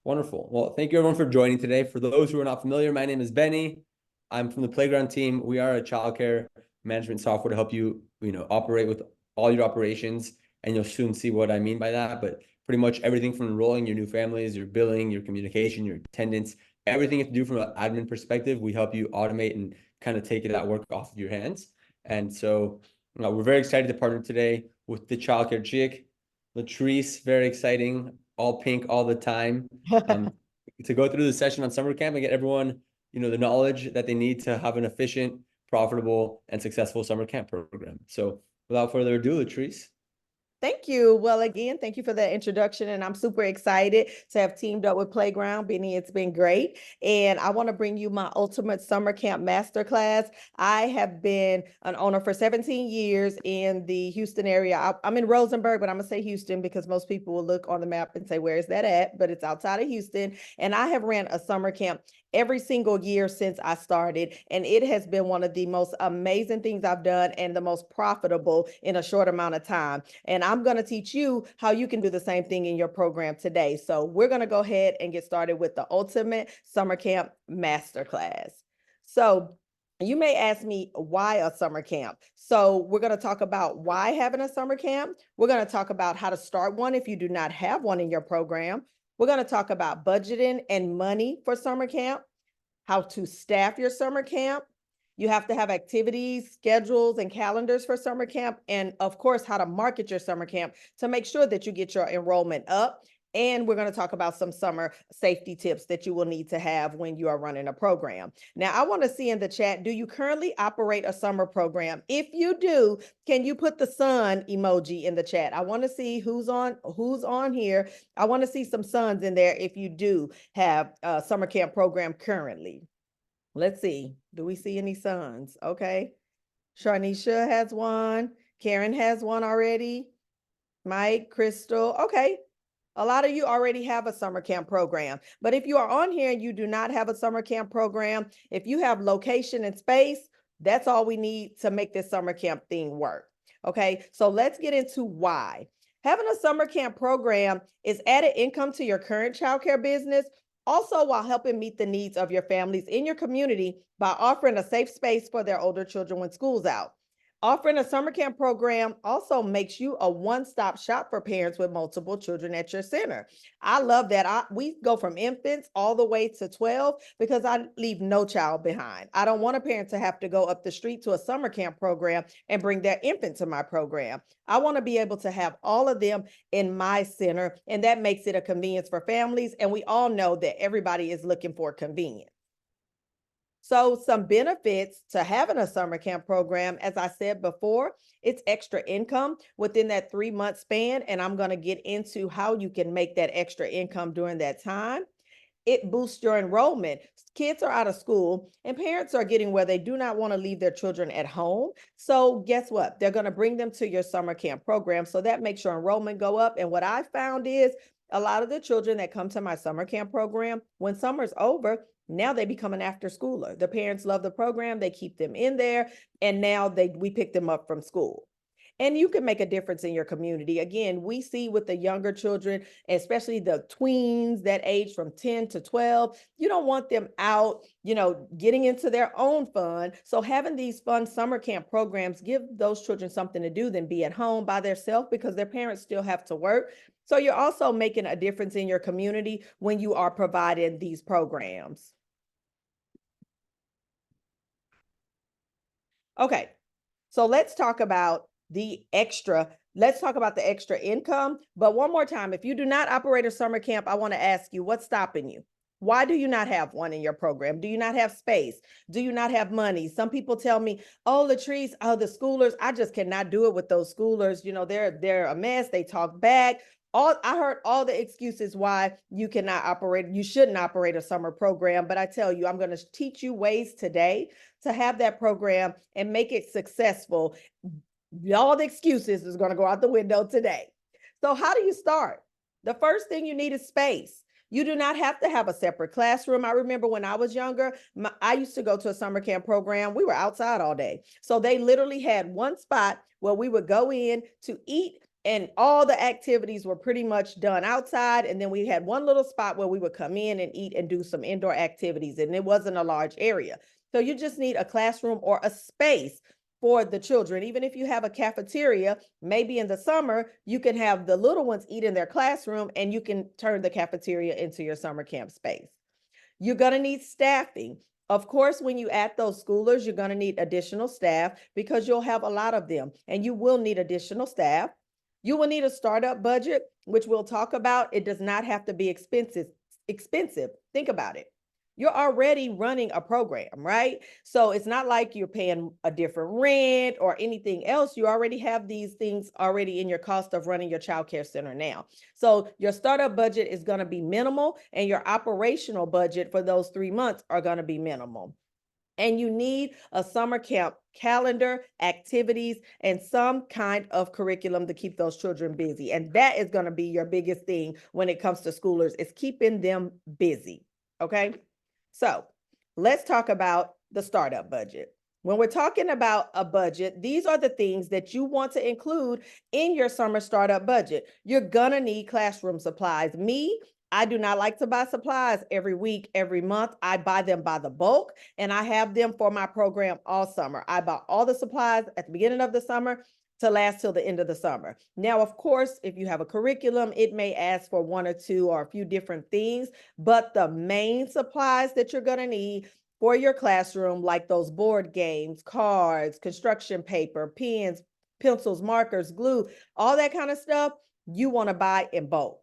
Wonderful. Well, thank you everyone for joining today. For those who are not familiar, my name is Benny. I'm from the Playground team. We are a childcare management software to help you, operate with all your operations, and you'll soon see what I mean by that. But pretty much everything from enrolling your new families, your billing, your communication, your attendance, everything you have to do from an admin perspective, we help you automate and kind of take that work off of your hands. And so, we're very excited to partner today with the Childcare Chic. Latrice, very exciting, all pink all the time. Um, to go through the session on summer camp and get everyone, the knowledge that they need to have an efficient, profitable, and successful summer camp program. So without further ado, Latrice. Thank you. Well, again, thank you for that introduction. And I'm super excited to have teamed up with Playground. Benny, it's been great. And I want to bring you my ultimate summer camp masterclass. I have been an owner for 17 years in the Houston area. I'm in Rosenberg, but I'm going to say Houston because most people will look on the map and say, where is that at? But it's outside of Houston. And I have ran a summer camp every single year since I started. And it has been one of the most amazing things I've done and the most profitable in a short amount of time. And I'm going to teach you how you can do the same thing in your program today. So we're going to go ahead and get started with the Ultimate Summer Camp Masterclass. So you may ask me why a summer camp. So we're going to talk about why having a summer camp. We're going to talk about how to start one if you do not have one in your program. We're going to talk about budgeting and money for summer camp, how to staff your summer camp. You have to have activities, schedules, and calendars for summer camp. And of course, how to market your summer camp to make sure that you get your enrollment up. And we're going to talk about some summer safety tips that you will need to have when you are running a program. Now, I want to see in the chat, do you currently operate a summer program? If you do, can you put the sun emoji in the chat? I want to see who's on here. I want to see some suns in there if you do have a summer camp program currently. Let's see. Do we see any suns? Okay. Sharnisha has one. Karen has one already. Mike, Crystal. Okay. A lot of you already have a summer camp program. But if you are on here and you do not have a summer camp program, if you have location and space, that's all we need to make this summer camp thing work. Okay. So let's get into why. Having a summer camp program is added income to your current childcare business, also while helping meet the needs of your families in your community by offering a safe space for their older children when school's out. Offering a summer camp program also makes you a one-stop shop for parents with multiple children at your center. I love that. We go from infants all the way to 12 because I leave no child behind. I don't want a parent to have to go up the street to a summer camp program and bring their infant to my program. I want to be able to have all of them in my center, and that makes it a convenience for families. And we all know that everybody is looking for convenience. So some benefits to having a summer camp program, as I said before, it's extra income within that 3-month span. And I'm going to get into how you can make that extra income during that time. It boosts your enrollment. Kids are out of school and parents are getting where they do not want to leave their children at home. So guess what? They're going to bring them to your summer camp program. So that makes your enrollment go up. And what I found is a lot of the children that come to my summer camp program, when summer's over, now they become an after schooler. The parents love the program. They keep them in there. And now we pick them up from school. And you can make a difference in your community. Again, we see with the younger children, especially the tweens that age from 10 to 12, you don't want them out, getting into their own fun. So having these fun summer camp programs give those children something to do than be at home by themselves because their parents still have to work. So you're also making a difference in your community when you are providing these programs. Okay, so let's talk about the extra income. But one more time, if you do not operate a summer camp, I want to ask you, what's stopping you? Why do you not have one in your program? Do you not have space? Do you not have money? Some people tell me, oh, Latrice, the schoolers, I just cannot do it with those schoolers. They're a mess. They talk back. I heard all the excuses why you shouldn't operate a summer program. But I tell you, I'm going to teach you ways today to have that program and make it successful. All the excuses is going to go out the window today. So how do you start? The first thing you need is space. You do not have to have a separate classroom. I remember when I was younger, I used to go to a summer camp program. We were outside all day. So they literally had one spot where we would go in to eat And all the activities were pretty much done outside. And then we had one little spot where we would come in and eat and do some indoor activities. And it wasn't a large area. So you just need a classroom or a space for the children. Even if you have a cafeteria, maybe in the summer, you can have the little ones eat in their classroom and you can turn the cafeteria into your summer camp space. You're going to need staffing. Of course, when you add those schoolers, you're going to need additional staff because you'll have a lot of them and you will need additional staff. You will need a startup budget, which we'll talk about. It does not have to be expensive. Think about it. You're already running a program, right? So it's not like you're paying a different rent or anything else. You already have these things already in your cost of running your child care center now. So your startup budget is going to be minimal and your operational budget for those 3 months are going to be minimal. And you need a summer camp calendar, activities, and some kind of curriculum to keep those children busy. And that is going to be your biggest thing when it comes to schoolers, is keeping them busy. Okay. So let's talk about the startup budget. When we're talking about a budget, these are the things that you want to include in your summer startup budget. You're going to need classroom supplies. I do not like to buy supplies every week, every month. I buy them by the bulk and I have them for my program all summer. I buy all the supplies at the beginning of the summer to last till the end of the summer. Now, of course, if you have a curriculum, it may ask for 1 or 2 or a few different things, but the main supplies that you're going to need for your classroom, like those board games, cards, construction paper, pens, pencils, markers, glue, all that kind of stuff, you want to buy in bulk.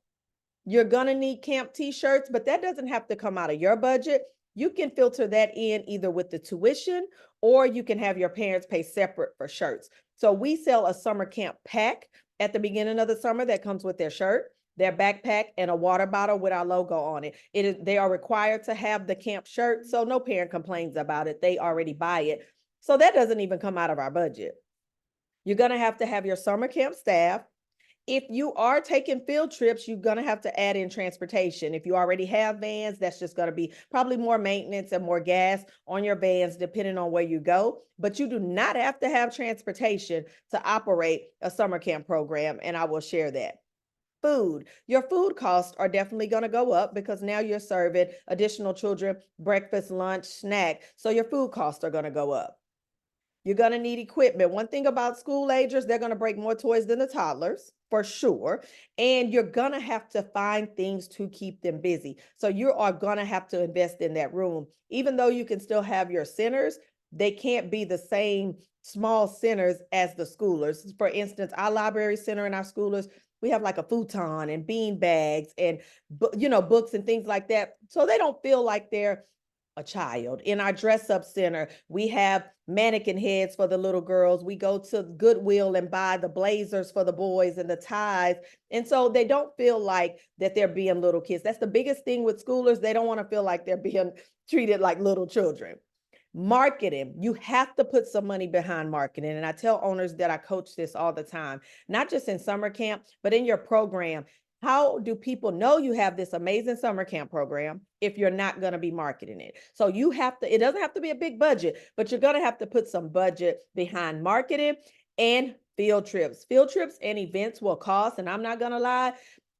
You're going to need camp t-shirts, but that doesn't have to come out of your budget. You can filter that in either with the tuition or you can have your parents pay separate for shirts. So we sell a summer camp pack at the beginning of the summer that comes with their shirt, their backpack, and a water bottle with our logo on it. They are required to have the camp shirt, so no parent complains about it. They already buy it. So that doesn't even come out of our budget. You're going to have your summer camp staff. If you are taking field trips, you're going to have to add in transportation. If you already have vans, that's just going to be probably more maintenance and more gas on your vans, depending on where you go. But you do not have to have transportation to operate a summer camp program, and I will share that. Food. Your food costs are definitely going to go up because now you're serving additional children breakfast, lunch, snack. So your food costs are going to go up. You're going to need equipment. One thing about school agers, they're going to break more toys than the toddlers, for sure. And you're going to have to find things to keep them busy. So you are going to have to invest in that room. Even though you can still have your centers, they can't be the same small centers as the schoolers. For instance, our library center and our schoolers, we have like a futon and bean bags and, books and things like that. So they don't feel like they're a child. In our dress up center, we have mannequin heads for the little girls. We go to Goodwill and buy the blazers for the boys and the ties. And so they don't feel like that they're being little kids. That's the biggest thing with schoolers. They don't want to feel like they're being treated like little children. Marketing, you have to put some money behind marketing. And I tell owners that I coach this all the time, not just in summer camp, but in your program. How do people know you have this amazing summer camp program if you're not going to be marketing it? So you have to, it doesn't have to be a big budget, but you're going to have to put some budget behind marketing and field trips. Field trips and events will cost, and I'm not going to lie,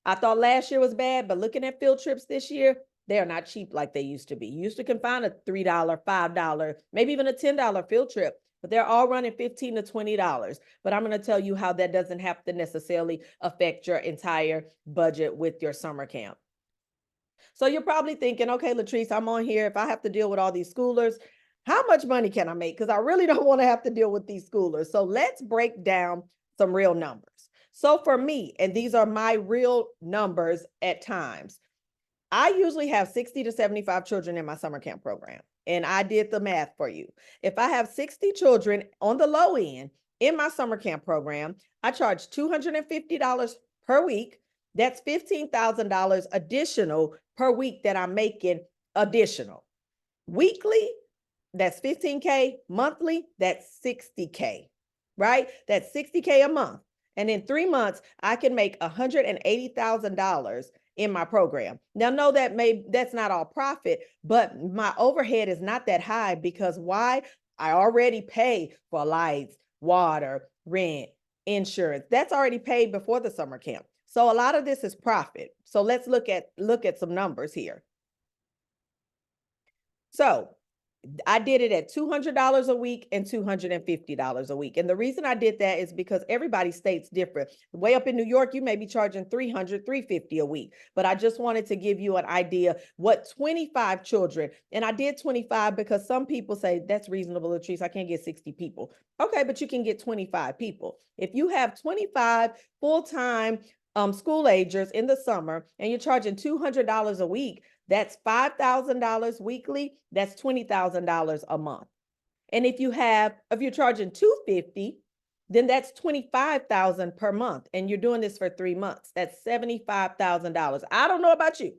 I thought last year was bad, but looking at field trips this year, they are not cheap like they used to be. You used to can find a $3, $5, maybe even a $10 field trip, but they're all running $15 to $20. But I'm going to tell you how that doesn't have to necessarily affect your entire budget with your summer camp. So you're probably thinking, okay, Latrice, I'm on here. If I have to deal with all these schoolers, how much money can I make? Because I really don't want to have to deal with these schoolers. So let's break down some real numbers. So for me, and these are my real numbers at times, I usually have 60 to 75 children in my summer camp program. And I did the math for you. If I have 60 children on the low end in my summer camp program, I charge $250 per week. That's $15,000 additional per week that I'm making additional. Weekly, that's $15K. Monthly, that's $60K, right? That's $60K a month. And in 3 months, I can make $180,000 in my program. Now, no, that's not all profit, but my overhead is not that high because why? I already pay for lights, water, rent, insurance. That's already paid before the summer camp. So a lot of this is profit. So let's look at some numbers here. So I did it at $200 a week and $250 a week. And the reason I did that is because everybody's state's different. Way up in New York, you may be charging $300, $350 a week. But I just wanted to give you an idea what 25 children, and I did 25 because some people say that's reasonable, Latrice, I can't get 60 people. Okay, but you can get 25 people. If you have 25 full-time school agers in the summer and you're charging $200 a week, that's $5,000 weekly. That's $20,000 a month. And if you're charging $250, then that's $25,000 per month. And you're doing this for 3 months. That's $75,000. I don't know about you,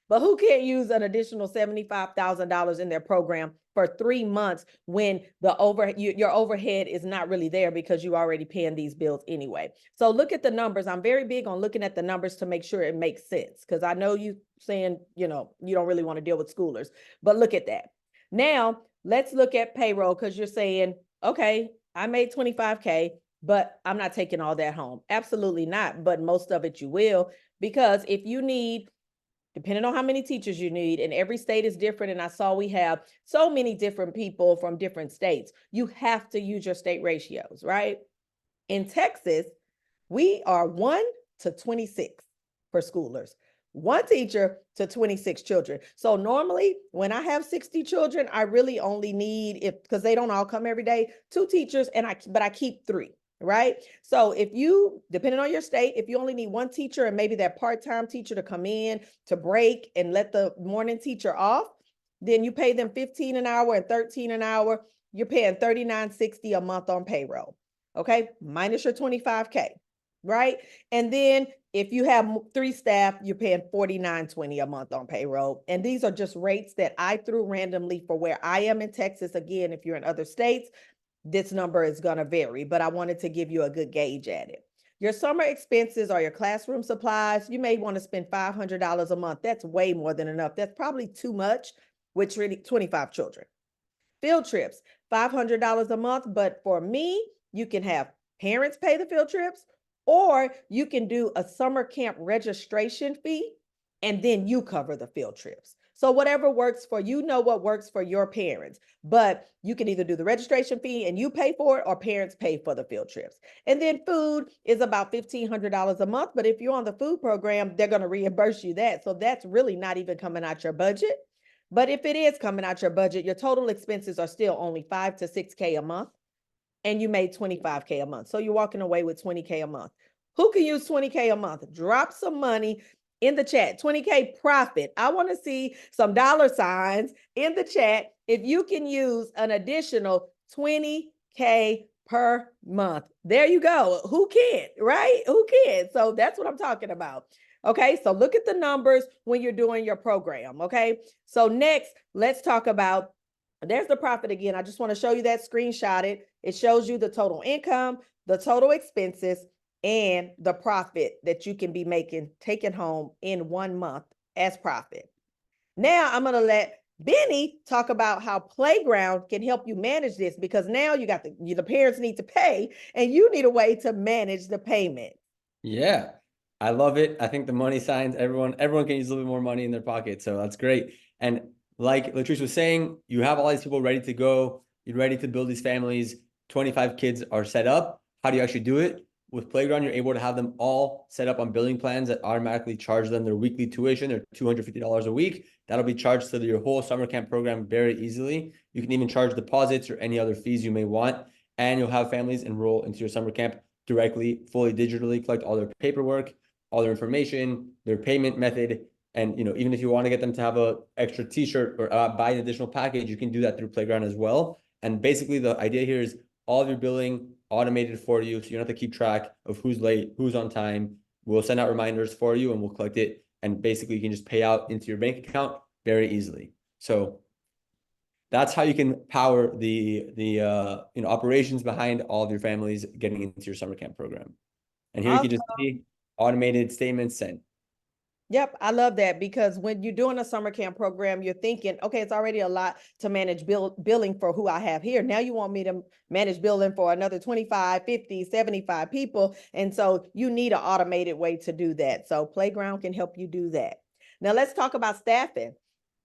but who can't use an additional $75,000 in their program for 3 months when your overhead is not really there because you're already paying these bills anyway? So look at the numbers. I'm very big on looking at the numbers to make sure it makes sense, because I know you saying, you don't really want to deal with schoolers, but look at that. Now let's look at payroll, because you're saying, okay, I made 25K, but I'm not taking all that home. Absolutely not. But most of it you will, because if you need, depending on how many teachers you need, and every state is different. And I saw we have so many different people from different states. You have to use your state ratios, right? In Texas, we are 1 to 26 for schoolers, 1 teacher to 26 children. So normally when I have 60 children, I really only need, because they don't all come every day, 2 teachers, but I keep 3. Right? So if you, depending on your state, if you only need 1 teacher and maybe that part-time teacher to come in to break and let the morning teacher off, then you pay them $15 an hour and $13 an hour. You're paying $39.60 a month on payroll. Okay. Minus your 25K. Right. And then if you have 3 staff, you're paying $49.20 a month on payroll. And these are just rates that I threw randomly for where I am in Texas. Again, if you're in other states, this number is going to vary, but I wanted to give you a good gauge at it. Your summer expenses are your classroom supplies. You may want to spend $500 a month. That's way more than enough. That's probably too much with 25 children. Field trips, $500 a month. But for me, you can have parents pay the field trips, or you can do a summer camp registration fee, and then you cover the field trips. So whatever works for you, know what works for your parents, but you can either do the registration fee and you pay for it, or parents pay for the field trips. And then food is about $1,500 a month. But if you're on the food program, they're going to reimburse you that. So that's really not even coming out your budget. But if it is coming out your budget, your total expenses are still only $5 to $6K a month, and you made $25K a month. So you're walking away with $20K a month. Who can use $20K a month? Drop some money in the chat. 20K profit. I want to see some dollar signs in the chat if you can use an additional 20K per month. There you go. Who can't, right? Who can? So that's what I'm talking about. Okay, so look at the numbers when you're doing your program. Okay, so next, let's talk about, there's the profit again. I just want to show you that screenshotted. It shows you the total income, the total expenses, and the profit that you can be taking home in 1 month as profit. Now I'm going to let Benny talk about how Playground can help you manage this, because now you got the parents need to pay and you need a way to manage the payment. Yeah, I love it. I think the money signs, everyone can use a little bit more money in their pocket. So that's great. And like Latrice was saying, you have all these people ready to go. You're ready to build these families. 25 kids are set up. How do you actually do it? With Playground, you're able to have them all set up on billing plans that automatically charge them their weekly tuition, or $250 a week. That'll be charged to your whole summer camp program very easily. You can even charge deposits or any other fees you may want, and you'll have families enroll into your summer camp directly, fully digitally, collect all their paperwork, all their information, their payment method. And even if you want to get them to have a extra t-shirt or buy an additional package, you can do that through Playground as well. And basically the idea here is all of your billing automated for you, so you don't have to keep track of who's late, who's on time. We'll send out reminders for you and we'll collect it. And basically you can just pay out into your bank account very easily. So that's how you can power the operations behind all of your families getting into your summer camp program. And here you can just see automated statements sent. Yep, I love that because when you're doing a summer camp program, you're thinking, okay, it's already a lot to manage billing for who I have here. Now you want me to manage billing for another 25, 50, 75 people. And so you need an automated way to do that. So Playground can help you do that. Now let's talk about staffing.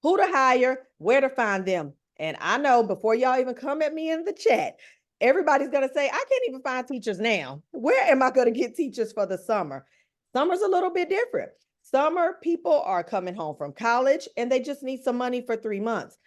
Who to hire, where to find them. And I know before y'all even come at me in the chat, everybody's going to say, I can't even find teachers now. Where am I going to get teachers for the summer? Summer's a little bit different. Summer people are coming home from college and they just need some money for 3 months.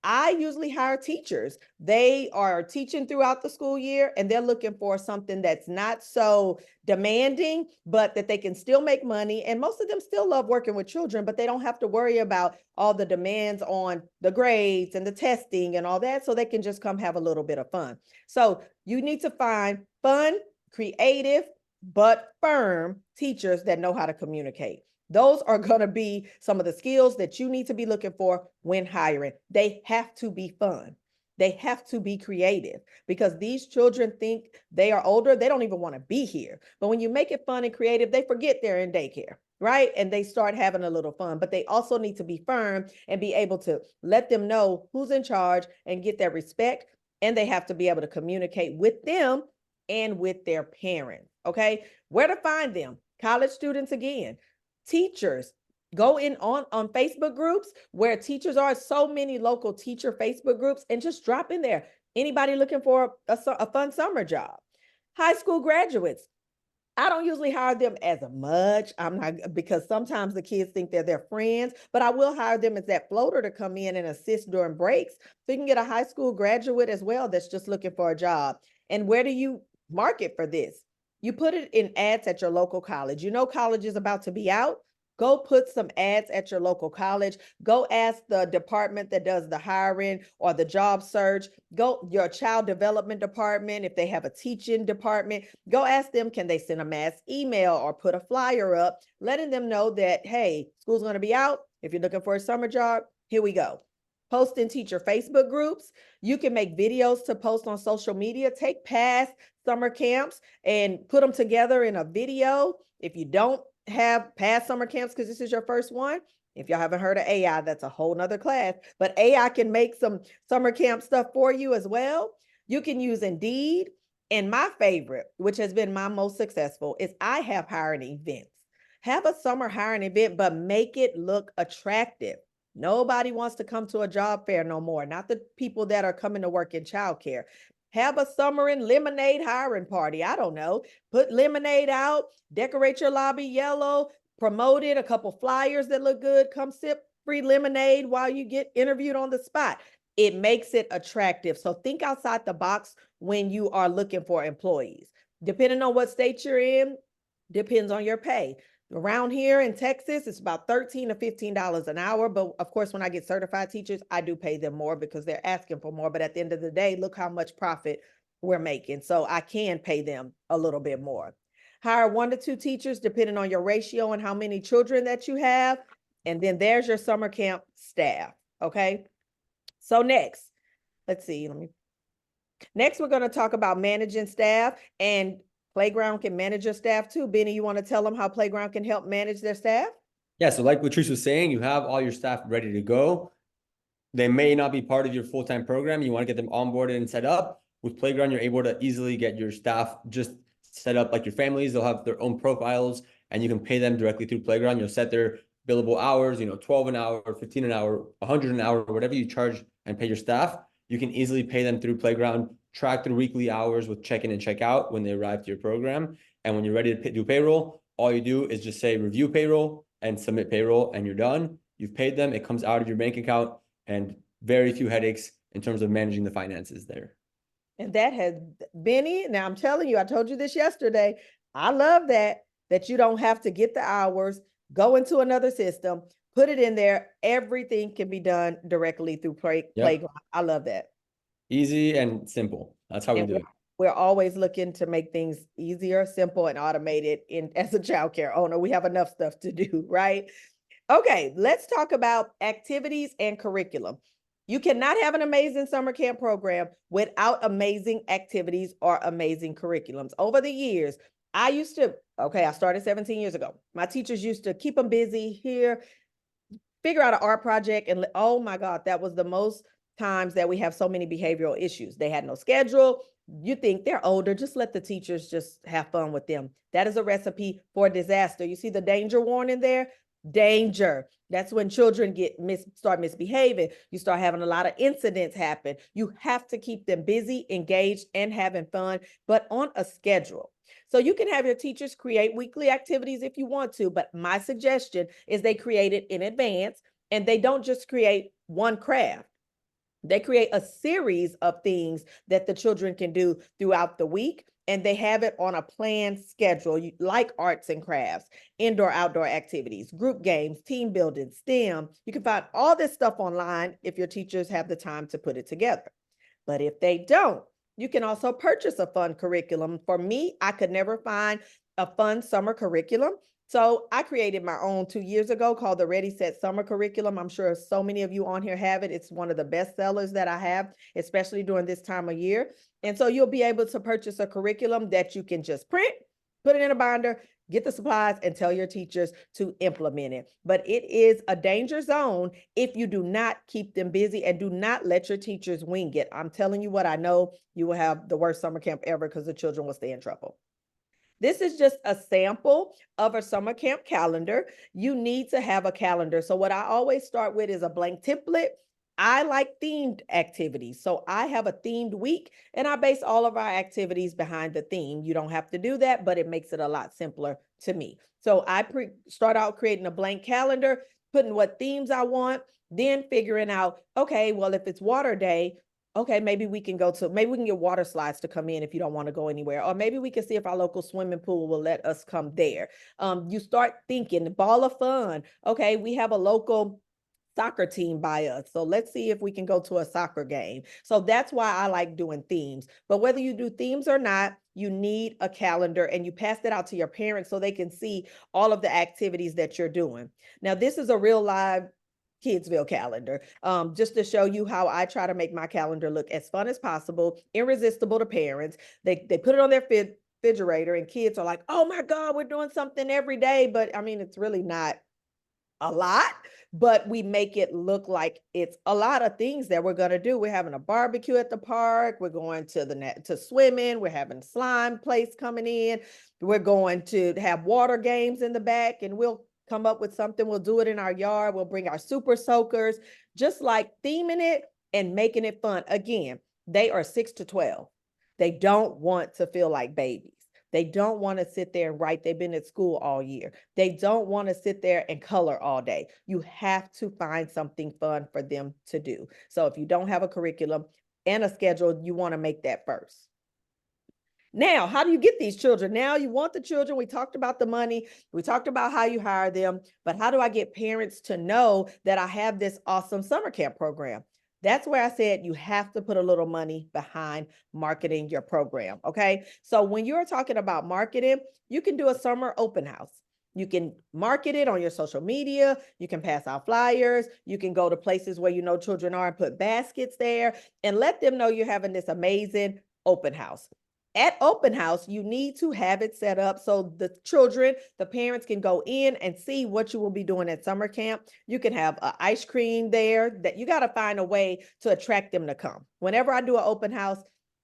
I usually hire teachers. They are teaching throughout the school year and they're looking for something that's not so demanding, but that they can still make money. And most of them still love working with children, but they don't have to worry about all the demands on the grades and the testing and all that. So they can just come have a little bit of fun. So you need to find fun, creative, but firm teachers that know how to communicate. Those are going to be some of the skills that you need to be looking for when hiring. They have to be fun. They have to be creative because these children think they are older. They don't even want to be here. But when you make it fun and creative, they forget they're in daycare, right? And they start having a little fun. But they also need to be firm and be able to let them know who's in charge and get their respect. And they have to be able to communicate with them and with their parents. Okay. Where to find them? College students again. Teachers, go in on Facebook groups where teachers are, so many local teacher Facebook groups, and just drop in there. Anybody looking for a fun summer job? High school graduates. I don't usually hire them as much. I'm not, because sometimes the kids think they're their friends, but I will hire them as that floater to come in and assist during breaks. So you can get a high school graduate as well that's just looking for a job. And where do you market for this? You put it in ads at your local college. You know, college is about to be out. Go put some ads at your local college. Go ask the department that does the hiring or the job search. Go your child development department. If they have a teaching department, go ask them, can they send a mass email or put a flyer up, letting them know that, hey, school's going to be out. If you're looking for a summer job, here we go. Post in teacher Facebook groups. You can make videos to post on social media. Take past summer camps and put them together in a video. If you don't have past summer camps because this is your first one, if y'all haven't heard of AI, that's a whole nother class, but AI can make some summer camp stuff for you as well. You can use Indeed. And my favorite, which has been my most successful, is I have hiring events. Have a summer hiring event, but make it look attractive. Nobody wants to come to a job fair no more, not the people that are coming to work in childcare. Have a summer and lemonade hiring party. I don't know. Put lemonade out, decorate your lobby yellow, promote it, a couple flyers that look good. Come sip free lemonade while you get interviewed on the spot. It makes it attractive. So think outside the box when you are looking for employees. Depending on what state you're in, depends on your pay. Around here in Texas, it's about $13 to $15 an hour. But of course, when I get certified teachers, I do pay them more because they're asking for more. But at the end of the day, look how much profit we're making. So I can pay them a little bit more. Hire 1 to 2 teachers, depending on your ratio and how many children that you have. And then there's your summer camp staff. Okay. So next, let's see. Next, we're going to talk about managing staff, and Playground can manage your staff too. Benny, you want to tell them how Playground can help manage their staff? Yeah, so like Latrice was saying, you have all your staff ready to go. They may not be part of your full-time program. You want to get them onboarded and set up. With Playground, you're able to easily get your staff just set up like your families. They'll have their own profiles and you can pay them directly through Playground. You'll set their billable hours, 12 an hour, 15 an hour, 100 an hour, whatever you charge and pay your staff. You can easily pay them through Playground, track their weekly hours with check-in and check-out when they arrive to your program. And when you're ready to do payroll, all you do is just say review payroll and submit payroll and you're done. You've paid them. It comes out of your bank account and very few headaches in terms of managing the finances there. And that has, Benny, now I'm telling you, I told you this yesterday. I love that you don't have to get the hours, go into another system, put it in there. Everything can be done directly through Playground. I love that. Easy and simple. That's how we do it. We're always looking to make things easier, simple, and automated. As a childcare owner, we have enough stuff to do, right? Okay, let's talk about activities and curriculum. You cannot have an amazing summer camp program without amazing activities or amazing curriculums. Over the years, I started 17 years ago. My teachers used to keep them busy here, figure out an art project, and oh my God, that was the most times that we have so many behavioral issues. They had no schedule. You think they're older, just let the teachers just have fun with them. That is a recipe for disaster. You see the danger warning there? Danger. That's when children start misbehaving. You start having a lot of incidents happen. You have to keep them busy, engaged, and having fun, but on a schedule. So you can have your teachers create weekly activities if you want to, but my suggestion is they create it in advance, and they don't just create one craft. They create a series of things that the children can do throughout the week, and they have it on a planned schedule, like arts and crafts, indoor, outdoor activities, group games, team building, STEM. You can find all this stuff online if your teachers have the time to put it together. But if they don't, you can also purchase a fun curriculum. For me, I could never find a fun summer curriculum. So I created my own 2 years ago called the Ready Set Summer Curriculum. I'm sure so many of you on here have it. It's one of the best sellers that I have, especially during this time of year. And so you'll be able to purchase a curriculum that you can just print, put it in a binder, get the supplies, and tell your teachers to implement it. But it is a danger zone if you do not keep them busy and do not let your teachers wing it. I'm telling you what I know, you will have the worst summer camp ever because the children will stay in trouble. This is just a sample of a summer camp calendar. You need to have a calendar. So what I always start with is a blank template. I like themed activities. So I have a themed week, and I base all of our activities behind the theme. You don't have to do that, but it makes it a lot simpler to me. So I start out creating a blank calendar, putting what themes I want, then figuring out, okay, well, if it's water day, okay, maybe we can get water slides to come in if you don't want to go anywhere. Or maybe we can see if our local swimming pool will let us come there. You start thinking, ball of fun. Okay, we have a local soccer team by us. So let's see if we can go to a soccer game. So that's why I like doing themes. But whether you do themes or not, you need a calendar, and you pass that out to your parents so they can see all of the activities that you're doing. Now, this is a real live Kidsville calendar, just to show you how I try to make my calendar look as fun as possible, irresistible to parents. They put it on their refrigerator, and kids are like, oh my God, we're doing something every day. But I mean, it's really not a lot, but we make it look like it's a lot of things that we're going to do. We're having a barbecue at the park. We're going to swimming. We're having slime place coming in. We're going to have water games in the back, and we'll come up with something. We'll do it in our yard. We'll bring our super soakers, just like theming it and making it fun. Again, they are 6 to 12. They don't want to feel like babies. They don't want to sit there and write. They've been at school all year. They don't want to sit there and color all day. You have to find something fun for them to do. So if you don't have a curriculum and a schedule, you want to make that first. Now, how do you get these children? Now you want the children. We talked about the money. We talked about how you hire them, but how do I get parents to know that I have this awesome summer camp program? That's where I said you have to put a little money behind marketing your program, okay? So when you're talking about marketing, you can do a summer open house. You can market it on your social media. You can pass out flyers. You can go to places where you know children are and put baskets there and let them know you're having this amazing open house. At open house, you need to have it set up so the children, the parents can go in and see what you will be doing at summer camp. You can have ice cream there. That you got to find a way to attract them to come. Whenever I do an open house,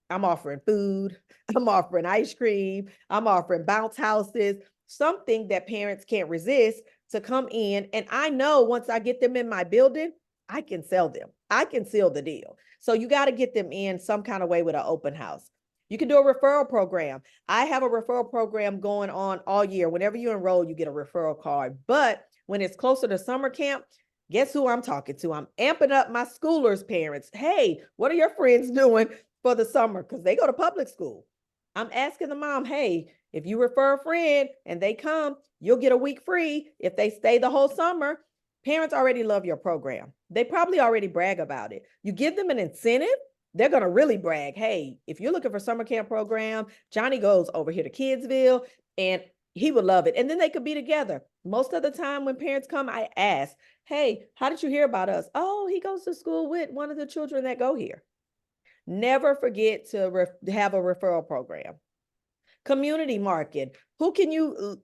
I'm offering food, I'm offering ice cream, I'm offering bounce houses, something that parents can't resist to come in. And I know once I get them in my building, I can sell them. I can seal the deal. So you got to get them in some kind of way with an open house. You can do a referral program. I have a referral program going on all year. Whenever you enroll, you get a referral card. But when it's closer to summer camp, guess who I'm talking to? I'm amping up my schoolers' parents. Hey, what are your friends doing for the summer? Because they go to public school. I'm asking the mom, hey, if you refer a friend and they come, you'll get a week free if they stay the whole summer. Parents already love your program. They probably already brag about it. You give them an incentive, they're going to really brag. Hey, if you're looking for summer camp program, Johnny goes over here to Kidsville and he would love it. And then they could be together. Most of the time when parents come, I ask, hey, how did you hear about us? Oh, he goes to school with one of the children that go here. Never forget to have a referral program. Community market. Who can you,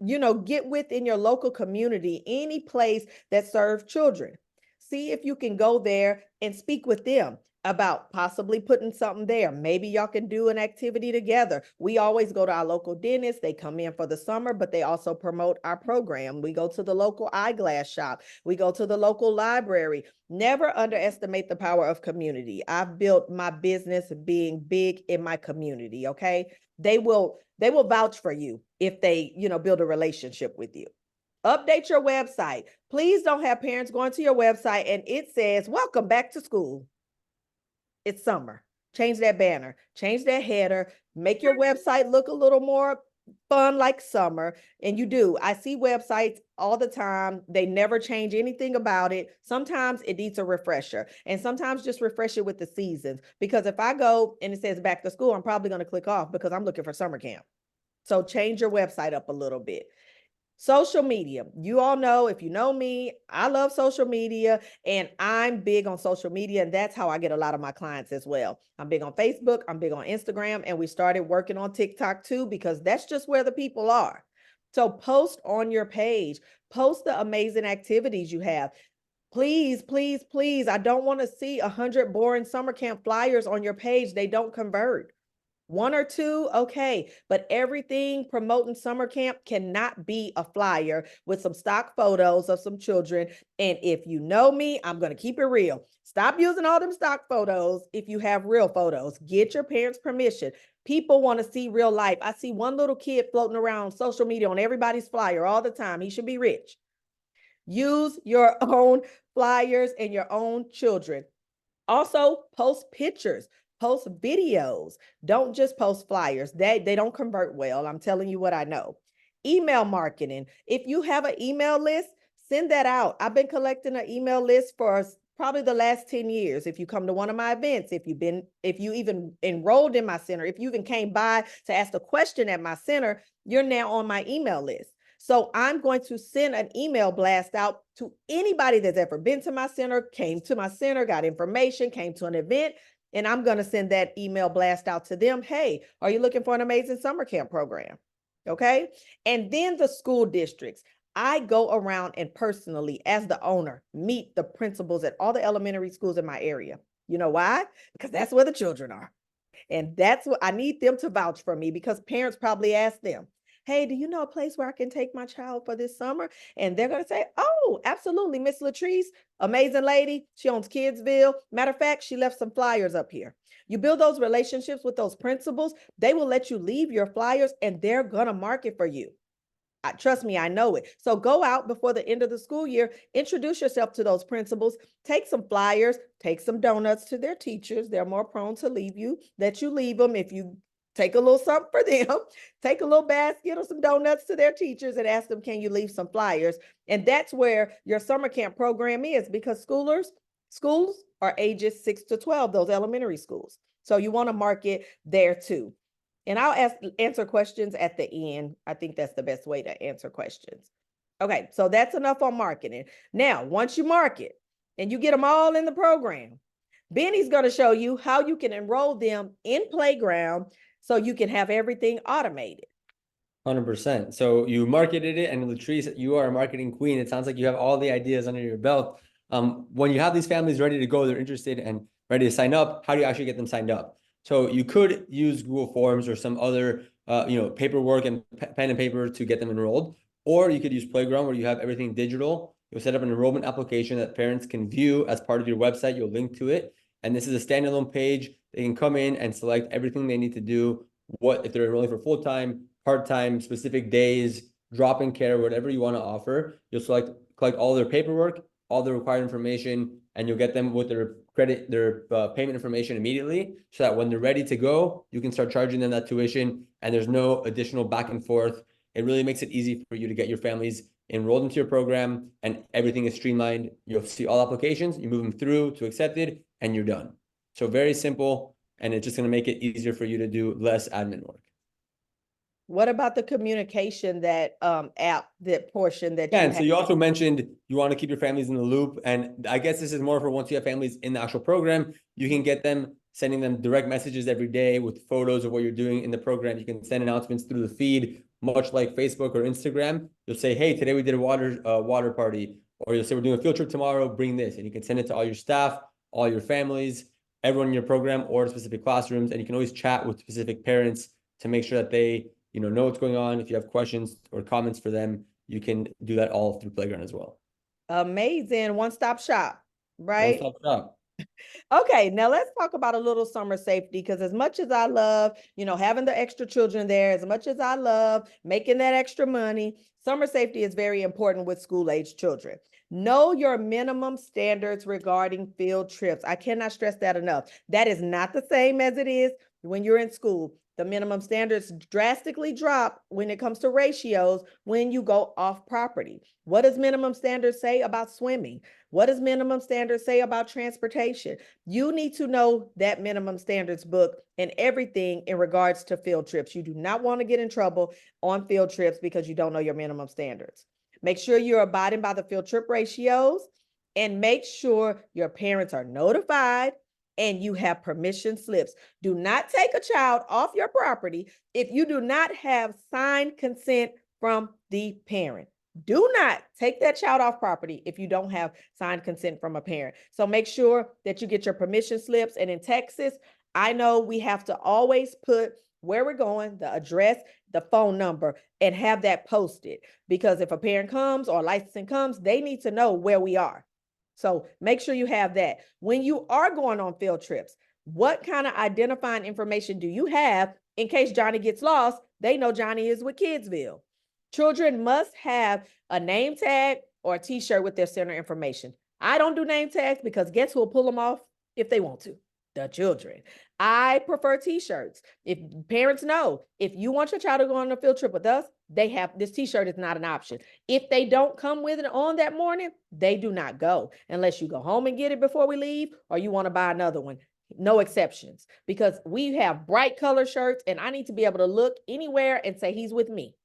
get with in your local community, any place that serves children? See if you can go there and speak with them about possibly putting something there. Maybe y'all can do an activity together. We always go to our local dentist. They come in for the summer, but they also promote our program. We go to the local eyeglass shop. We go to the local library. Never underestimate the power of community. I've built my business being big in my community, okay? They will vouch for you if they, build a relationship with you. Update your website. Please don't have parents going to your website and it says, "Welcome back to school." It's summer. Change that banner, change that header, make your website look a little more fun like summer. And you do. I see websites all the time. They never change anything about it. Sometimes it needs a refresher, and sometimes just refresh it with the seasons. Because if I go and it says back to school, I'm probably going to click off because I'm looking for summer camp. So change your website up a little bit. Social media. You all know, if you know me, I love social media and I'm big on social media. And that's how I get a lot of my clients as well. I'm big on Facebook. I'm big on Instagram. And we started working on TikTok too, because that's just where the people are. So post on your page, post the amazing activities you have. Please, please, please. I don't want to see 100 boring summer camp flyers on your page. They don't convert. 1 or 2, okay, but everything promoting summer camp cannot be a flyer with some stock photos of some children. And if you know me, I'm going to keep it real. Stop using all them stock photos if you have real photos. Get your parents' permission. People want to see real life. I see one little kid floating around social media on everybody's flyer all the time. He should be rich. Use your own flyers and your own children. Also, post pictures. Post videos. Don't just post flyers. They don't convert well. I'm telling you what I know. Email marketing. If you have an email list, send that out. I've been collecting an email list for probably the last 10 years. If you come to one of my events, if you even enrolled in my center, if you even came by to ask a question at my center, you're now on my email list. So I'm going to send an email blast out to anybody that's ever been to my center, came to my center, got information, came to an event. And I'm going to send that email blast out to them. Hey, are you looking for an amazing summer camp program? Okay. And then the school districts. I go around and personally, as the owner, meet the principals at all the elementary schools in my area. You know why? Because that's where the children are. And that's what I need them to vouch for me, because parents probably ask them, "Hey, do you know a place where I can take my child for this summer?" And they're going to say, "Oh, absolutely. Miss Latrice, amazing lady. She owns Kidsville. Matter of fact, she left some flyers up here." You build those relationships with those principals, they will let you leave your flyers and they're going to market for you. Trust me, I know it. So go out before the end of the school year, introduce yourself to those principals, take some flyers, take some donuts to their teachers. They're more prone to leave you, let you leave them if you take a little something for them, take a little basket or some donuts to their teachers and ask them, "Can you leave some flyers?" And that's where your summer camp program is, because schools are ages 6 to 12, those elementary schools. So you want to market there too. And I'll answer questions at the end. I think that's the best way to answer questions. Okay, so that's enough on marketing. Now, once you market and you get them all in the program, Benny's going to show you how you can enroll them in Playground so you can have everything automated. 100%. So you marketed it, and Latrice, you are a marketing queen. It sounds like you have all the ideas under your belt. When you have these families ready to go, they're interested and ready to sign up, how do you actually get them signed up? So you could use Google Forms or some other, paperwork and pen and paper to get them enrolled, or you could use Playground where you have everything digital. You'll set up an enrollment application that parents can view as part of your website. You'll link to it, and this is a standalone page. They can come in and select everything they need to do. What if they're enrolling for full-time, part-time, specific days, drop-in care, whatever you want to offer. You'll collect all their paperwork, all the required information, and you'll get them with their payment information immediately, so that when they're ready to go, you can start charging them that tuition, and there's no additional back and forth. It really makes it easy for you to get your families enrolled into your program, and everything is streamlined. You'll see all applications, you move them through to accepted, and you're done. So very simple, and it's just going to make it easier for you to do less admin work. What about the communication, that app, that portion that Yeah, you and so have? you also mentioned you want to keep your families in the loop, and I guess this is more for once you have families in the actual program, you can get them sending them direct messages every day with photos of what you're doing in the program. You can send announcements through the feed, much like Facebook or Instagram. You'll say, hey, today we did a water party, or you'll say we're doing a field trip tomorrow, bring this. And you can send it to all your staff, all your families, everyone in your program, or specific classrooms. And you can always chat with specific parents to make sure that they know what's going on. If you have questions or comments for them, you can do that all through Playground as well. Amazing. One-stop shop, right? One-stop shop. Okay, now let's talk about a little summer safety, because as much as I love, having the extra children there, as much as I love making that extra money, summer safety is very important with school-age children. Know your minimum standards regarding field trips. I cannot stress that enough. That is not the same as it is when you're in school. The minimum standards drastically drop when it comes to ratios when you go off property. What does minimum standards say about swimming? What does minimum standards say about transportation? You need to know that minimum standards book and everything in regards to field trips. You do not want to get in trouble on field trips because you don't know your minimum standards. Make sure you're abiding by the field trip ratios, and make sure your parents are notified and you have permission slips. Do not take a child off your property if you do not have signed consent from the parent. Do not take that child off property if you don't have signed consent from a parent. So make sure that you get your permission slips. And in Texas, I know we have to always put where we're going, the address, the phone number, and have that posted, because if a parent comes or licensing comes, they need to know where we are. So make sure you have that. When you are going on field trips, what kind of identifying information do you have in case Johnny gets lost? They know Johnny is with Kidsville. Children must have a name tag or a t-shirt with their center information. I don't do name tags because guess who will pull them off if they want to? The children. I prefer t-shirts. If parents know, if you want your child to go on a field trip with us, they have this t-shirt is not an option. If they don't come with it on that morning, they do not go unless you go home and get it before we leave, or you want to buy another one. No exceptions, because we have bright color shirts and I need to be able to look anywhere and say he's with me.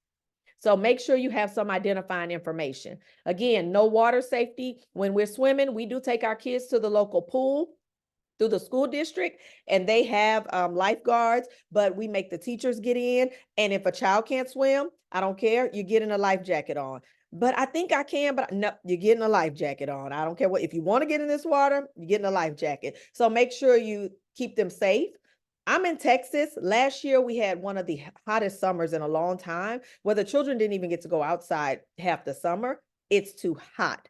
So make sure you have some identifying information. Again, no water safety. When we're swimming, we do take our kids to the local pool through the school district, and they have lifeguards, but we make the teachers get in. And if a child can't swim, I don't care, you're getting a life jacket on. But I think I can, but no, you're getting a life jacket on. I don't care what, if you want to get in this water, you're getting a life jacket. So make sure you keep them safe. I'm in Texas. Last year, we had one of the hottest summers in a long time where the children didn't even get to go outside half the summer. It's too hot.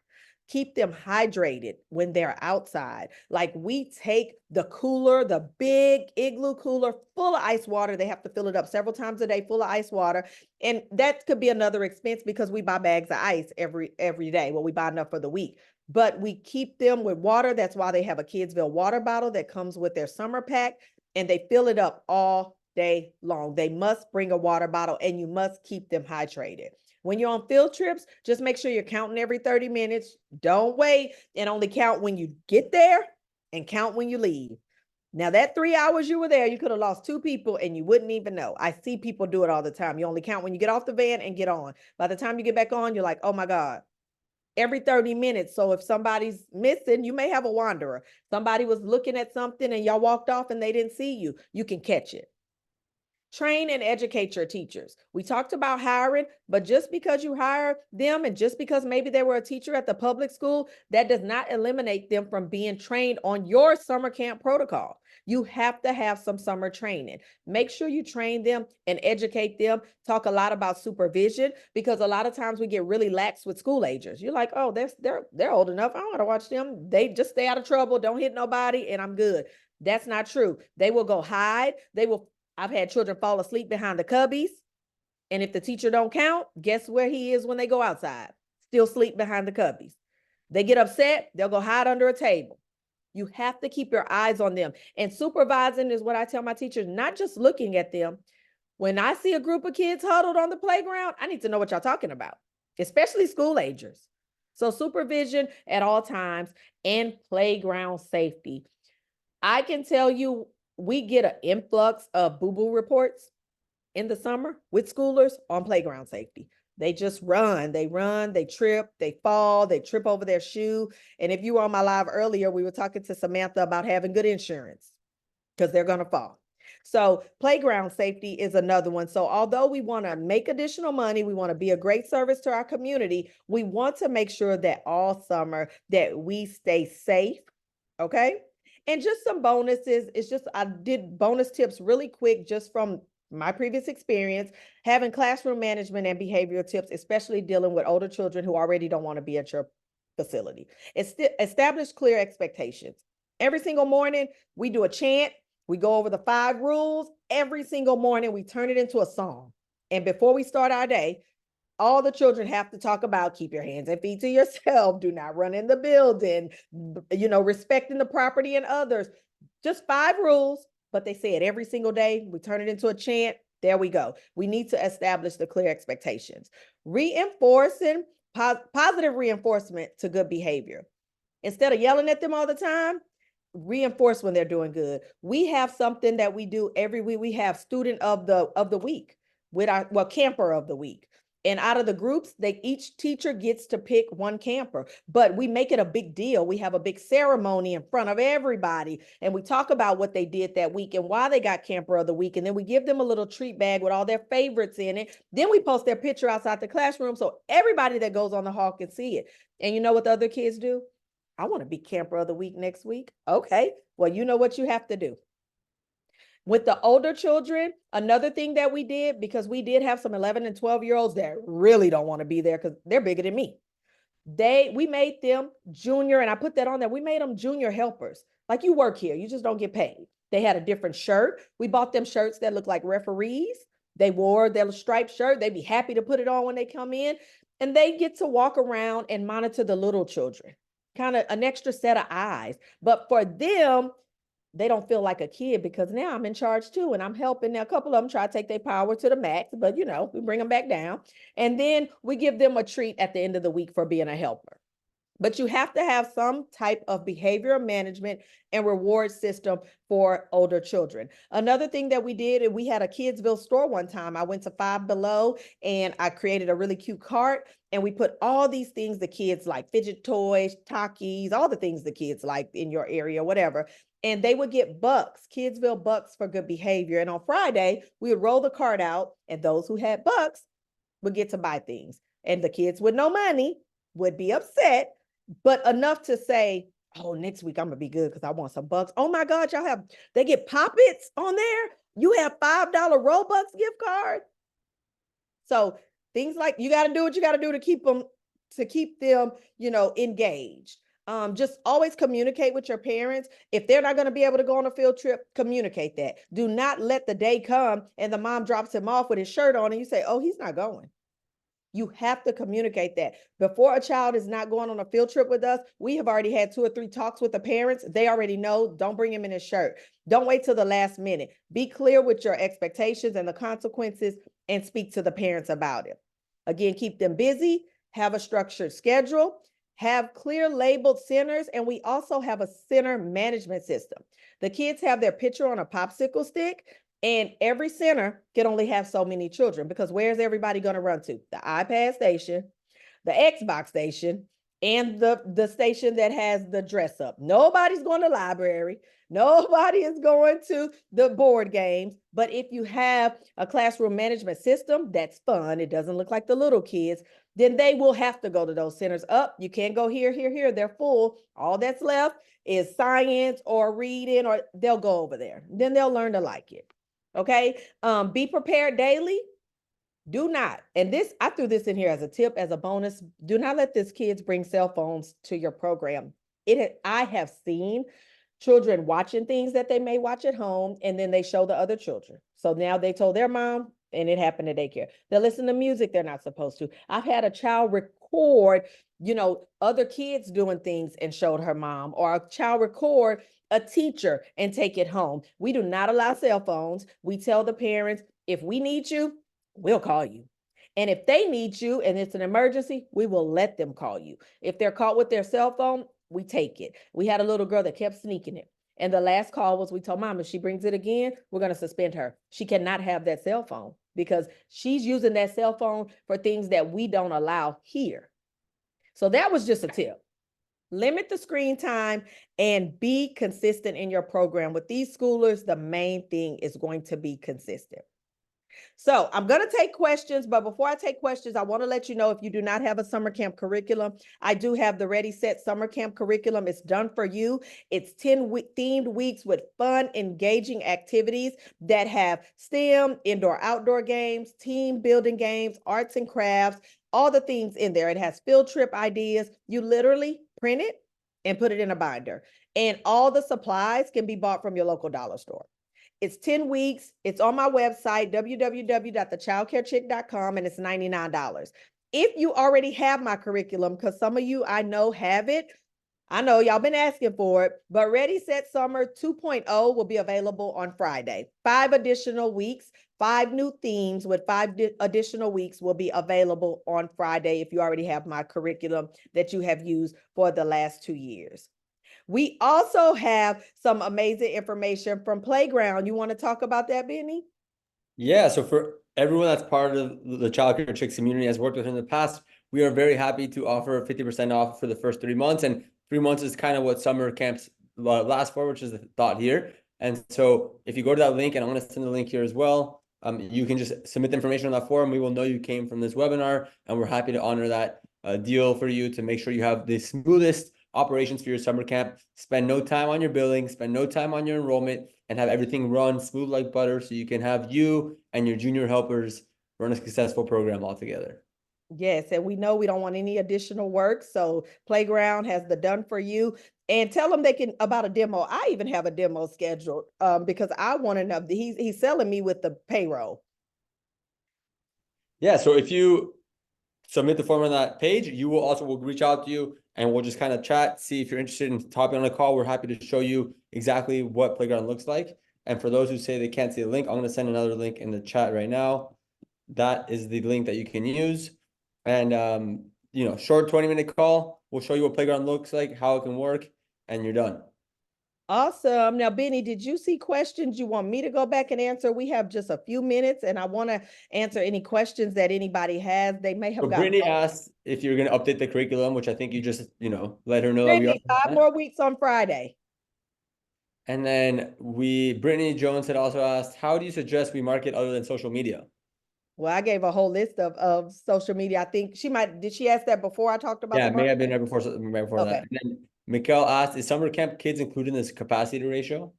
Keep them hydrated when they're outside. Like, we take the cooler, the big igloo cooler full of ice water. They have to fill it up several times a day full of ice water. And that could be another expense because we buy bags of ice every day. Well, we buy enough for the week. But we keep them with water. That's why they have a Kidsville water bottle that comes with their summer pack, and they fill it up all day long. They must bring a water bottle, and you must keep them hydrated. When you're on field trips, just make sure you're counting every 30 minutes. Don't wait, and only count when you get there and count when you leave. Now, that 3 hours you were there, you could have lost 2 people and you wouldn't even know. I see people do it all the time. You only count when you get off the van and get on. By the time you get back on, you're like, oh my God, every 30 minutes. So if somebody's missing, you may have a wanderer. Somebody was looking at something and y'all walked off and they didn't see you. You can catch it. Train and educate your teachers. We talked about hiring, but just because you hire them and just because maybe they were a teacher at the public school, that does not eliminate them from being trained on your summer camp protocol. You have to have some summer training. Make sure you train them and educate them. Talk a lot about supervision, because a lot of times we get really lax with school agers. You're like, oh, they're old enough. I don't want to watch them. They just stay out of trouble. Don't hit nobody and I'm good. That's not true. They will go hide. I've had children fall asleep behind the cubbies. And if the teacher don't count, guess where he is when they go outside? Still sleep behind the cubbies. They get upset, they'll go hide under a table. You have to keep your eyes on them. And supervising is what I tell my teachers, not just looking at them. When I see a group of kids huddled on the playground, I need to know what y'all talking about, especially school agers. So supervision at all times and playground safety. I can tell you, we get an influx of boo-boo reports in the summer with schoolers on playground safety. They just run, they trip, they fall, they trip over their shoe. And if you were on my live earlier, we were talking to Samantha about having good insurance. because they're going to fall. So playground safety is another one. So although we want to make additional money, we want to be a great service to our community, we want to make sure that all summer that we stay safe, okay? And just some bonuses. It's just, I did bonus tips really quick just from my previous experience, having classroom management and behavioral tips, especially dealing with older children who already don't want to be at your facility. Establish clear expectations. Every single morning, we do a chant. We go over the 5 rules. Every single morning, we turn it into a song. And before we start our day, all the children have to talk about keep your hands and feet to yourself, do not run in the building, respecting the property and others. Just 5 rules, but they say it every single day. We turn it into a chant. There we go. We need to establish the clear expectations. Reinforcing positive reinforcement to good behavior. Instead of yelling at them all the time, reinforce when they're doing good. We have something that we do every week. We have student of the week with our camper of the week. And out of the groups, each teacher gets to pick one camper, but we make it a big deal. We have a big ceremony in front of everybody, and we talk about what they did that week and why they got camper of the week. And then we give them a little treat bag with all their favorites in it. Then we post their picture outside the classroom so everybody that goes on the hall can see it. And you know what the other kids do? I want to be camper of the week next week. Okay, well, you know what you have to do. With the older children, another thing that we did, because we did have some 11 and 12-year-olds that really don't want to be there because they're bigger than me. We made them junior, and I put that on there. We made them junior helpers. Like, you work here, you just don't get paid. They had a different shirt. We bought them shirts that look like referees. They wore their striped shirt. They'd be happy to put it on when they come in. And they get to walk around and monitor the little children. Kind of an extra set of eyes. But for them, they don't feel like a kid because now I'm in charge too, and I'm helping. Now, a couple of them try to take their power to the max, but we bring them back down. And then we give them a treat at the end of the week for being a helper. But you have to have some type of behavioral management and reward system for older children. Another thing that we did, and we had a Kidsville store one time. I went to Five Below and I created a really cute cart, and we put all these things the kids like, fidget toys, Takis, all the things the kids like in your area, whatever. And they would get bucks, Kidsville bucks for good behavior. And on Friday, we would roll the cart out, and those who had bucks would get to buy things. And the kids with no money would be upset, but enough to say, oh, next week I'm gonna be good because I want some bucks. Oh my God, they get Pop-Its on there. You have $5 Robux gift card. So things like, you got to do what you got to do to keep them engaged. Just always communicate with your parents. If they're not going to be able to go on a field trip, communicate that. Do not let the day come and the mom drops him off with his shirt on and you say, oh, he's not going. You have to communicate that. Before a child is not going on a field trip with us, we have already had 2 or 3 talks with the parents. They already know, don't bring him in his shirt. Don't wait till the last minute. Be clear with your expectations and the consequences and speak to the parents about it. Again, keep them busy, have a structured schedule, have clear labeled centers, and we also have a center management system. The kids have their picture on a popsicle stick, and every center can only have so many children because where's everybody going to run to? The iPad station, the Xbox station, and the station that has the dress up. Nobody's going to the library. Nobody is going to the board games. But if you have a classroom management system, that's fun. It doesn't look like the little kids. Then they will have to go to those centers. You can't go here, here, here. They're full. All that's left is science or reading, or they'll go over there. Then they'll learn to like it. Okay. Be prepared daily. Do not, and this, I threw this in here as a tip, as a bonus. Do not let these kids bring cell phones to your program. I have seen children watching things that they may watch at home, and then they show the other children. So now they told their mom, and it happened at daycare. They listen to music they're not supposed to. I've had a child record, other kids doing things and showed her mom, or a child record a teacher and take it home. We do not allow cell phones. We tell the parents, if we need you, we'll call you. And if they need you and it's an emergency, we will let them call you. If they're caught with their cell phone, we take it. We had a little girl that kept sneaking it. And the last call was, we told mom, if she brings it again, we're going to suspend her. She cannot have that cell phone because she's using that cell phone for things that we don't allow here. So that was just a tip. limit the screen time, and be consistent in your program. With these schoolers, the main thing is going to be consistent. So I'm going to take questions, but before I take questions, I want to let you know if you do not have a summer camp curriculum, I do have the Ready Set summer camp curriculum. It's done for you. It's 10 themed weeks with fun, engaging activities that have STEM, indoor, outdoor games, team building games, arts and crafts, all the things in there. It has field trip ideas. You literally print it and put it in a binder. And all the supplies can be bought from your local dollar store. It's 10 weeks. It's on my website, www.thechildcarechic.com, and it's $99. If you already have my curriculum, because some of you I know have it, I know y'all been asking for it, but Ready Set Summer 2.0 will be available on Friday. 5 additional weeks, 5 new themes with 5 additional weeks will be available on Friday if you already have my curriculum that you have used for the last 2 years. We also have some amazing information from Playground. You want to talk about that, Benny? Yeah, so for everyone that's part of the Childcare Chic community, has worked with in the past, we are very happy to offer 50% off for the first 3 months. And 3 months is kind of what summer camps last for, which is the thought here. And so if you go to that link, and I'm going to send the link here as well, you can just submit the information on that form. We will know you came from this webinar, and we're happy to honor that deal for you to make sure you have the smoothest operations for your summer camp. Spend no time on your billing, spend no time on your enrollment, and have everything run smooth like butter so you can have you and your junior helpers run a successful program all together. Yes, and we know we don't want any additional work, so Playground has the done for you. And tell them they can about a demo. I even have a demo scheduled because I want to know. He's selling me with the payroll. Yeah, so if you submit the form on that page, you will also will reach out to you, and we'll just kind of chat, see if you're interested in hopping on a call. We're happy to show you exactly what Playground looks like. And for those who say they can't see the link, I'm going to send another link in the chat right now. That is the link that you can use. And you know, short 20-minute call. We'll show you what Playground looks like, how it can work, and you're done. Awesome. Now, Benny, did you see questions you want me to go back and answer? We have just a few minutes, and I want to answer any questions that anybody has. They may have So gotten. Brittany asked if you're going to update the curriculum, which I think you just, you know, let her know that we are. Brittany, 5 more weeks on Friday. And then Brittany Jones had also asked, how do you suggest we market other than social media? Well, I gave a whole list of social media. I think did she ask that before I talked about Yeah, the it may have been marketing? right before Okay. that. And then Mikkel asked, is summer camp kids included in this capacity ratio?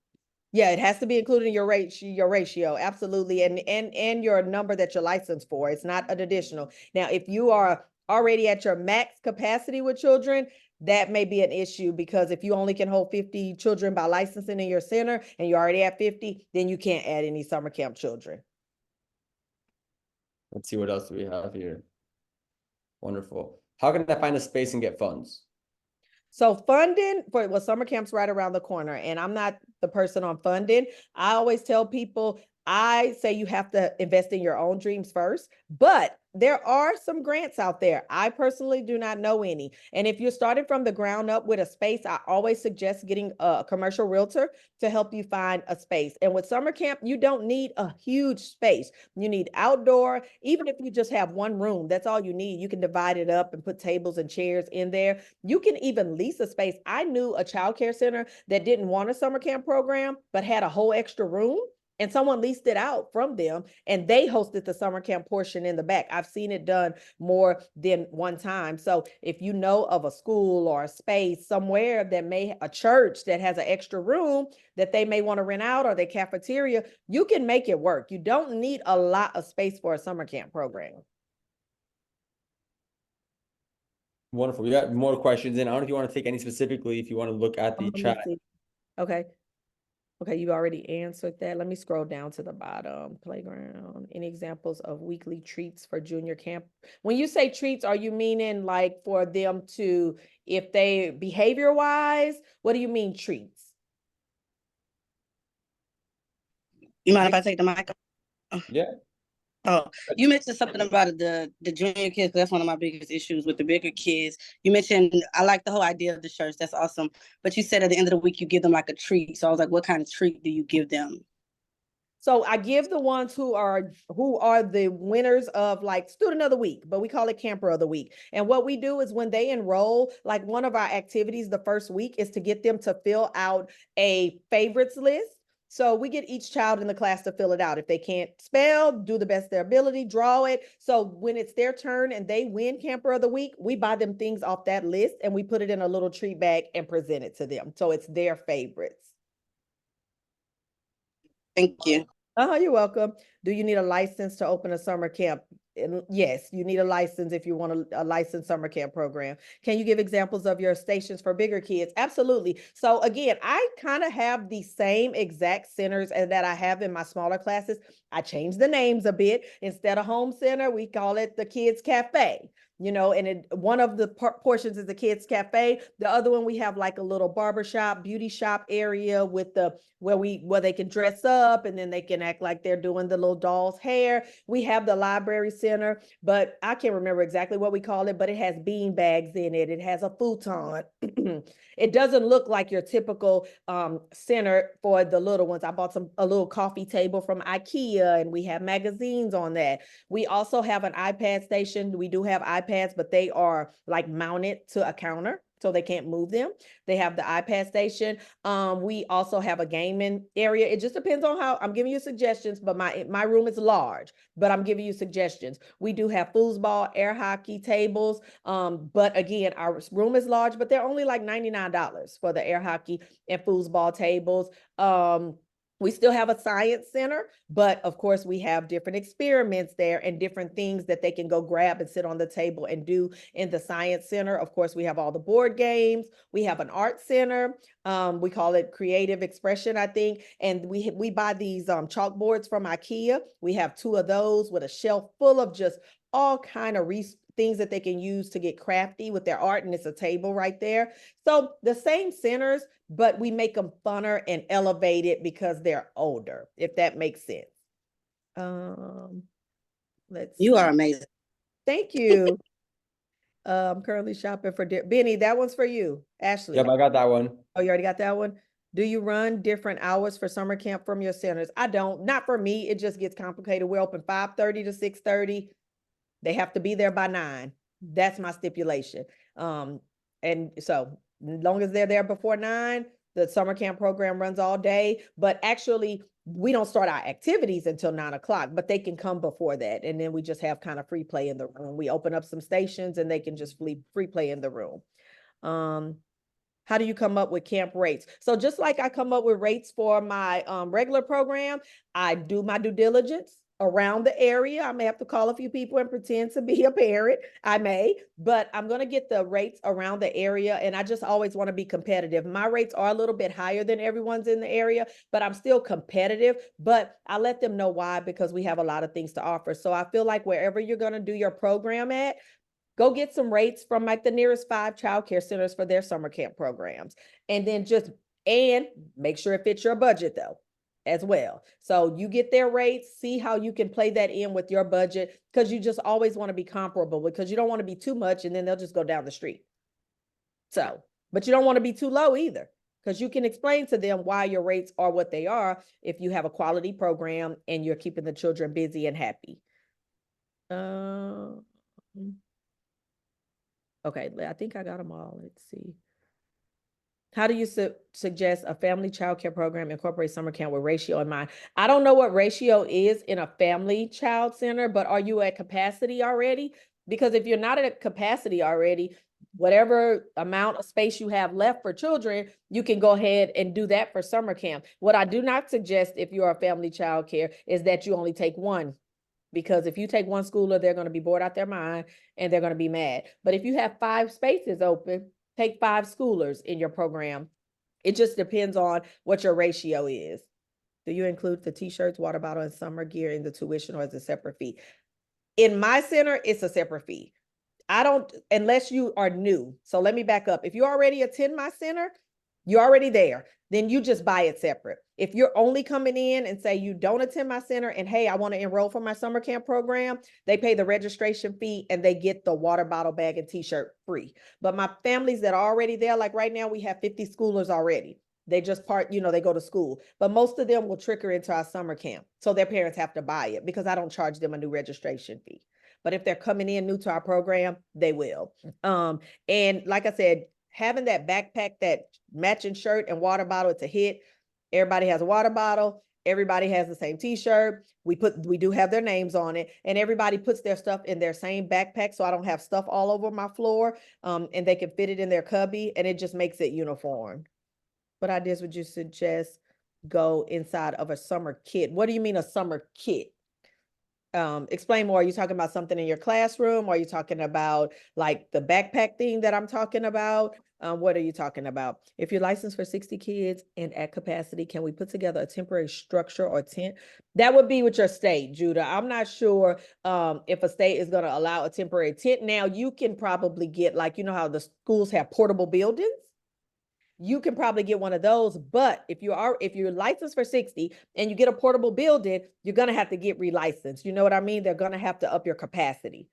Yeah, it has to be included in your ratio, absolutely, and your number that you're licensed for. It's not an additional. Now, if you are already at your max capacity with children, that may be an issue, because if you only can hold 50 children by licensing in your center and you're already at 50, then you can't add any summer camp children. Let's see what else do we have here. Wonderful. How can I find a space and get funds? So funding for summer camp's right around the corner, and I'm not the person on funding. I always tell people, I say you have to invest in your own dreams first, but there are some grants out there. I personally do not know any. And if you're starting from the ground up with a space, I always suggest getting a commercial realtor to help you find a space. And with summer camp, you don't need a huge space. You need outdoor. Even if you just have one room, that's all you need. You can divide it up and put tables and chairs in there. You can even lease a space. I knew a childcare center that didn't want a summer camp program, but had a whole extra room. And someone leased it out from them, and they hosted the summer camp portion in the back. I've seen it done more than one time. So if you know of a school or a space somewhere that a church that has an extra room that they may want to rent out, or their cafeteria, you can make it work. You don't need a lot of space for a summer camp program. Wonderful. We got more questions in. I don't know if you want to take any specifically, if you want to look at the chat. Okay. Okay, you already answered that. Let me scroll down to the bottom. Playground. Any examples of weekly treats for junior camp? When you say treats, are you meaning like for them to, if they behavior-wise, what do you mean treats? You mind if I take the mic? Yeah. Oh, you mentioned something about the junior kids. That's one of my biggest issues with the bigger kids. You mentioned, I like the whole idea of the shirts. That's awesome. But you said at the end of the week, you give them like a treat. So I was like, what kind of treat do you give them? So I give the ones who are the winners of like student of the week, but we call it camper of the week. And what we do is when they enroll, like one of our activities the first week is to get them to fill out a favorites list. So we get each child in the class to fill it out. If they can't spell, do the best of their ability, draw it. So when it's their turn and they win camper of the week, we buy them things off that list and we put it in a little treat bag and present it to them. So it's their favorites. Thank you. You're welcome. Do you need a license to open a summer camp? Yes, you need a license if you want a licensed summer camp program. Can you give examples of your stations for bigger kids? Absolutely. So again, I kind of have the same exact centers as that I have in my smaller classes. I changed the names a bit. Instead of home center, we call it the Kids Cafe. You know, and one of the portions is the Kids Cafe. The other one, we have like a little barbershop, beauty shop area with where they can dress up and then they can act like they're doing the little doll's hair. We have the library center, but I can't remember exactly what we call it, but it has bean bags in it. It has a futon. It doesn't look like your typical center for the little ones. I bought a little coffee table from IKEA and we have magazines on that. We also have an iPad station. We do have iPads, but they are like mounted to a counter, so they can't move them. They have the iPad station. We also have a gaming area. It just depends on how I'm giving you suggestions, but my room is large, but I'm giving you suggestions. We do have foosball, air hockey tables. But again, our room is large, but they're only like $99 for the air hockey and foosball tables. We still have a science center, but of course we have different experiments there and different things that they can go grab and sit on the table and do in the science center. Of course, we have all the board games. We have an art center. We call it creative expression, I think. And we buy these chalkboards from IKEA. We have 2 of those with a shelf full of just all kind of things that they can use to get crafty with their art, and it's a table right there. So the same centers, but we make them funner and elevated because they're older, if that makes sense. You are amazing. Thank you. I'm currently shopping for Benny. That one's for you. Ashley. Yep, I got that one. Oh, you already got that one? Do you run different hours for summer camp from your centers? I don't. Not for me. It just gets complicated. We're open 5:30 to 6:30. They have to be there by 9. That's my stipulation. And so as long as they're there before 9, the summer camp program runs all day. But actually, we don't start our activities until 9 o'clock, but they can come before that. And then we just have kind of free play in the room. We open up some stations and they can just free play in the room. How do you come up with camp rates? So just like I come up with rates for my regular program, I do my due diligence around the area. I may have to call a few people and pretend to be a parent. I may, but I'm going to get the rates around the area. And I just always want to be competitive. My rates are a little bit higher than everyone's in the area, but I'm still competitive. But I let them know why, because we have a lot of things to offer. So I feel like wherever you're going to do your program at, go get some rates from like the nearest 5 childcare centers for their summer camp programs. And then and make sure it fits your budget though, as well. So you get their rates, see how you can play that in with your budget, because you just always want to be comparable, because you don't want to be too much and then they'll just go down the street. So, but you don't want to be too low either, because you can explain to them why your rates are what they are if you have a quality program and you're keeping the children busy and happy. Okay, I think I got them all. Let's see. How do you suggest a family childcare program incorporate summer camp with ratio in mind? I don't know what ratio is in a family child center, but are you at capacity already? Because if you're not at capacity already, whatever amount of space you have left for children, you can go ahead and do that for summer camp. What I do not suggest if you're a family childcare is that you only take one. Because if you take one schooler, they're going to be bored out their mind and they're going to be mad. But if you have 5 spaces open, take 5 schoolers in your program. It just depends on what your ratio is. Do you include the t-shirts, water bottle, and summer gear in the tuition, or is it a separate fee? In my center, it's a separate fee. I don't, unless you are new. So let me back up. If you already attend my center, you're already there, then you just buy it separate. If you're only coming in and say you don't attend my center and hey, I want to enroll for my summer camp program, they pay the registration fee and they get the water bottle, bag, and t-shirt free. But my families that are already there, like right now we have 50 schoolers already. They just they go to school. But most of them will trickle into our summer camp. So their parents have to buy it because I don't charge them a new registration fee. But if they're coming in new to our program, they will. And like I said, having that backpack, that matching shirt and water bottle, it's a hit. Everybody has a water bottle. Everybody has the same t-shirt. We do have their names on it, and everybody puts their stuff in their same backpack. So I don't have stuff all over my floor. And they can fit it in their cubby, and it just makes it uniform. What ideas would you suggest go inside of a summer kit? What do you mean a summer kit? Explain more. Are you talking about something in your classroom? Or are you talking about like the backpack thing that I'm talking about? What are you talking about? If you're licensed for 60 kids and at capacity, can we put together a temporary structure or tent? That would be with your state, Judah. I'm not sure if a state is going to allow a temporary tent. Now, you can probably get, like, you know how the schools have portable buildings? You can probably get one of those, but if you're licensed for 60 and you get a portable building, you're going to have to get relicensed. You know what I mean? They're going to have to up your capacity.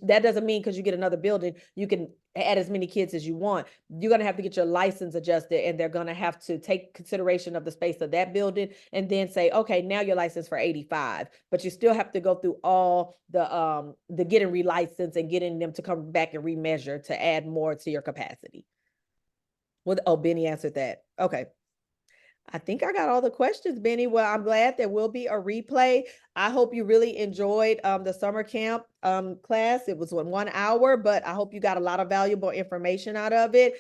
That doesn't mean because you get another building, you can add as many kids as you want. You're going to have to get your license adjusted, and they're going to have to take consideration of the space of that building and then say, okay, now you're licensed for 85, but you still have to go through all the getting relicensed and getting them to come back and remeasure to add more to your capacity. Oh, Benny answered that. Okay. I think I got all the questions, Benny. Well, I'm glad there will be a replay. I hope you really enjoyed the summer camp class. It was 1 hour, but I hope you got a lot of valuable information out of it.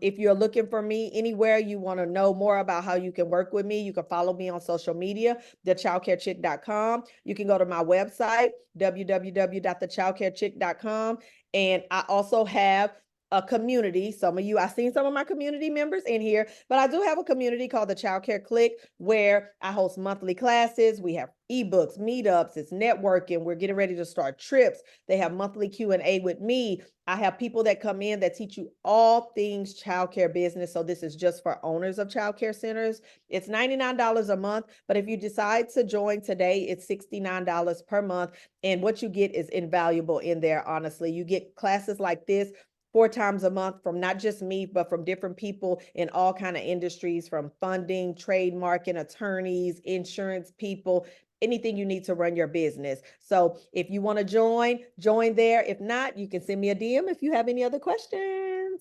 If you're looking for me anywhere, you want to know more about how you can work with me, you can follow me on social media, thechildcarechic.com. You can go to my website, www.thechildcarechic.com. And I also have a community. Some of you, I've seen some of my community members in here, but I do have a community called the Childcare Click where I host monthly classes. We have ebooks, meetups, it's networking. We're getting ready to start trips. They have monthly Q&A with me. I have people that come in that teach you all things childcare business. So this is just for owners of childcare centers. It's $99 a month, but if you decide to join today, it's $69 per month. And what you get is invaluable in there, honestly. You get classes like this 4 times a month from not just me, but from different people in all kind of industries, from funding, trademarking, attorneys, insurance people, anything you need to run your business. So if you want to join there. If not, you can send me a DM if you have any other questions.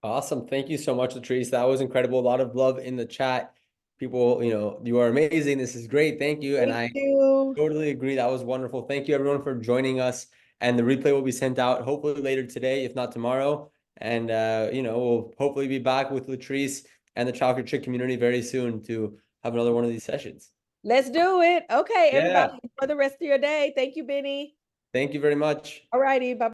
Awesome. Thank you so much, Latrice. That was incredible. A lot of love in the chat. People, you are amazing. This is great. Thank you. And I totally agree. That was wonderful. Thank you, everyone, for joining us. And the replay will be sent out hopefully later today, if not tomorrow. And, we'll hopefully be back with Latrice and the Childcare Chic community very soon to have another one of these sessions. Let's do it. Okay, everybody, enjoy the rest of your day. Thank you, Benny. Thank you very much. All righty. Bye.